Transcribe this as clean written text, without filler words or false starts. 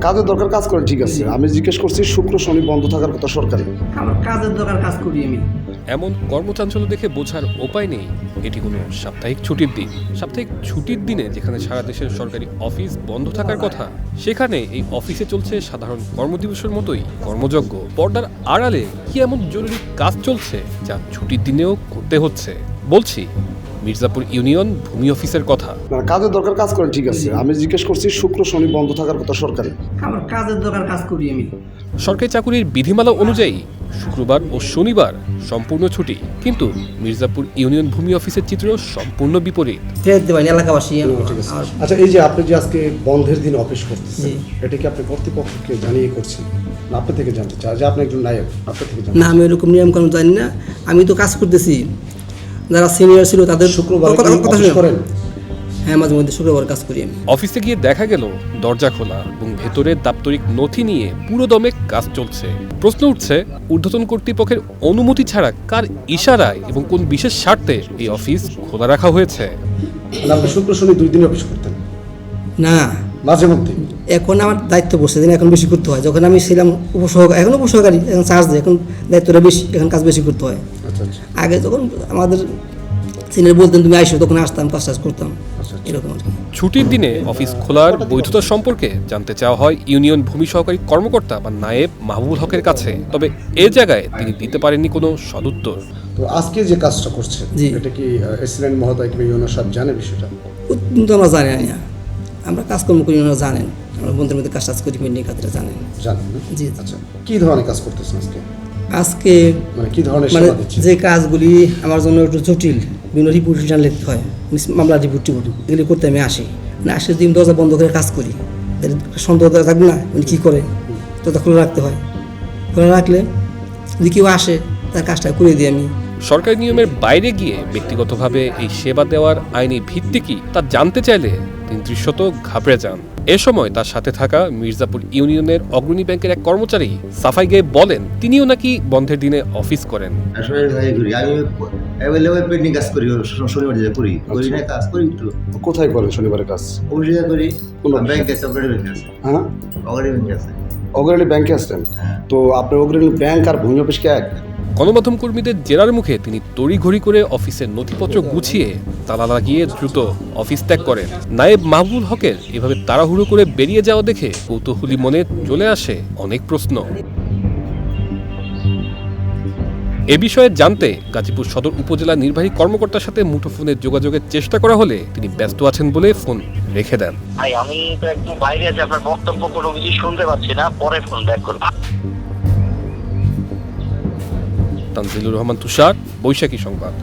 কাজের দরকার কাজ করেন, ঠিক আছে। আমি জিজ্ঞেস করছি শুক্র শনি বন্ধ থাকার কথা সরকারি। আমার কাজের দরকার কাজ করি আমি। এমন কর্মচাঞ্চল্য দেখে বোঝার উপায় নেই এটি কোনো সাপ্তাহিক ছুটির দিন। সাপ্তাহিক ছুটির দিনে যেখানে সারা দেশের সরকারি অফিস বন্ধ থাকার কথা, সেখানে এই অফিসে চলছে সাধারণ কর্মদিবসের মতোই কর্মযজ্ঞ। পর্দার আড়ালে কি এমন জরুরি কাজ চলছে যা ছুটির দিনেও করতে হচ্ছে? বলছি মির্জাপুর ইউনিয়ন ভূমি অফিসের কথা। কাজের দরকার কাজ করেন, ঠিক আছে। আমি জিজ্ঞেস করছি শুক্র শনি বন্ধ থাকার কথা সরকারি। আমার কাজের দরকার কাজ করি আমি। সরকারি চাকুরির বিধিমালা অনুযায়ী শুক্রবার ও শনিবার সম্পূর্ণ ছুটি, কিন্তু মির্জাপুর ইউনিয়ন ভূমি অফিসের চিত্র সম্পূর্ণ বিপরীত। এলাকাবাসী আচ্ছা, এই যে আপনি যে আজকে বন্ধের দিন অফিস করতেছেন, এটা কি আপনি কর্তৃপক্ষকে জানিয়ে করছেন না আপনি থেকে জানতে চান যে আপনি একজন নায়ক, আপনি থেকে জানতে? না, আমি এরকম নিয়ম কানুন জানি না। আমি তো কাজ করতেছি, যারা সিনিয়র ছিল তাদের শুক্রবার কথা করেন? হ্যাঁ, মাঝে মধ্যে শুক্রবার কাজ করি আমি। অফিসে গিয়ে দেখা গেল দরজা খোলা এবং ভেতরে দাপ্তরিক নথি নিয়ে পুরো দমে কাজ চলছে। প্রশ্ন উঠছে, ঊর্ধ্বতন কর্তৃপক্ষের অনুমতি ছাড়া কার ইশারায় এবং কোন বিশেষ স্বার্থে এই অফিস খোলা রাখা হয়েছে? আপনি শুক্র শনি 2 দিন অফিস করতেন না, মাঝে মধ্যে? এখন আমার দায়িত্ব বসে দিন, এখন বেশি করতে হয়। যখন আমি ছিলাম উপসহকারী, এখন উপসহকারী, এখন চার্জ দিই, এখন দায়িত্বটা বেশি, এখন কাজ বেশি করতে হয়। আচ্ছা আচ্ছা আগে যখন আমাদের সিনিয়র বলতেন তুমি আইসো, তখন আসতাম, কাজ টাজ করতাম, এরকম আর কি। ছুটির দিনে অফিস খোলার বৈধতা সম্পর্কে জানতে চাওয়া হয় ইউনিয়ন ভূমি সহকারী কর্মকর্তা বা নায়েব মাহবুবুল হকের কাছে। তবে এ জায়গায় তিনি দিতে পারেননি কোনো সদুত্তর। তো আজকে যে কাজটা করছেন, জি। এটা কি এসিলেন্ট মহোদয় কিংবা ইউনিয়ন সাহেব জানে বিষয়টা? কিন্তু আমরা জানি না, আমরা কাজকর্ম করি, ওনারা জানেন, আমরা বন্ধুদের মধ্যে কাজ টাজ করি, মেয়ে কাজটা জানেন। জানেন না? জি। আচ্ছা, কি ধরনের কাজ করতেছেন আজকে? আজকে মানে কি ধরনের মানে সেবা দিচ্ছেন? যে কাজগুলি আমার জন্য একটু জটিল, বিভিন্ন রিপোর্ট লিখতে হয়, মামলা রিপোর্ট এগুলি করতে আমি আসি। মানে আসে যদি দরজা বন্ধ করে কাজ করি, তাহলে সন্দেহ থাকবে না উনি কী করে, দরজা খুলে রাখতে হয়। খুলে রাখলে যদি কেউ আসে তার কাজটা করে দিই আমি। সরকারি নিয়মের বাইরে গিয়ে ব্যক্তিগতভাবে এই সেবা দেওয়ার আইনি ভিত্তি কি তা জানতে চাইলে তিনি দৃশ্যত ঘাবড়ে যান। এ সময় তার সাথে থাকা মির্জাপুর ইউনিয়নের অগ্রণী ব্যাংকের এক কর্মচারী সাফাই গেয়ে বলেন তিনিও নাকি বন্ধের দিনে অফিস করেন। আসলে করি আমি অ্যাভেলেবল পেন্টিং কাজ করি, শনিবার দিনে করি না কাজ করি একটু। কোথায় করেন শনিবারে কাজ? অফিসে করি, কোন ব্যাংক আছে, অগ্রণী ব্যাংক আছে। হ্যাঁ, অগ্রণী ব্যাংক আছে। অগ্রণী ব্যাংকে আসতেন? হ্যাঁ। তো আপনার অগ্রণী ব্যাংক আর ভূমি অফিস কি এক? গণমাধ্যম কর্মীদের জেরার মুখে তিনি তড়িঘড়ি করে অফিসের নথিপত্র গুছিয়ে তালা লাগিয়ে দ্রুত অফিস ত্যাগ করেন। নায়েব মাহবুবুল হকের এভাবে তাড়াহুড়ো করে বেরিয়ে যাওয়া দেখে কৌতূহলী মনে চলে আসে অনেক প্রশ্ন। এ বিষয়ে জানতে গাজীপুর সদর উপজেলা নির্বাহী কর্মকর্তার সাথে মুঠোফোনে যোগাযোগের চেষ্টা করা হলে তিনি ব্যস্ত আছেন বলে ফোন রেখে দেন। ভাই আমি তো একদম বাইরে আছি, আপনার বক্তব্য কোনো কিছু শুনতে পাচ্ছি না, পরে ফোন ব্যাক করব। তানজিলুর রহমান তুষার, বৈশাখী সংবাদ।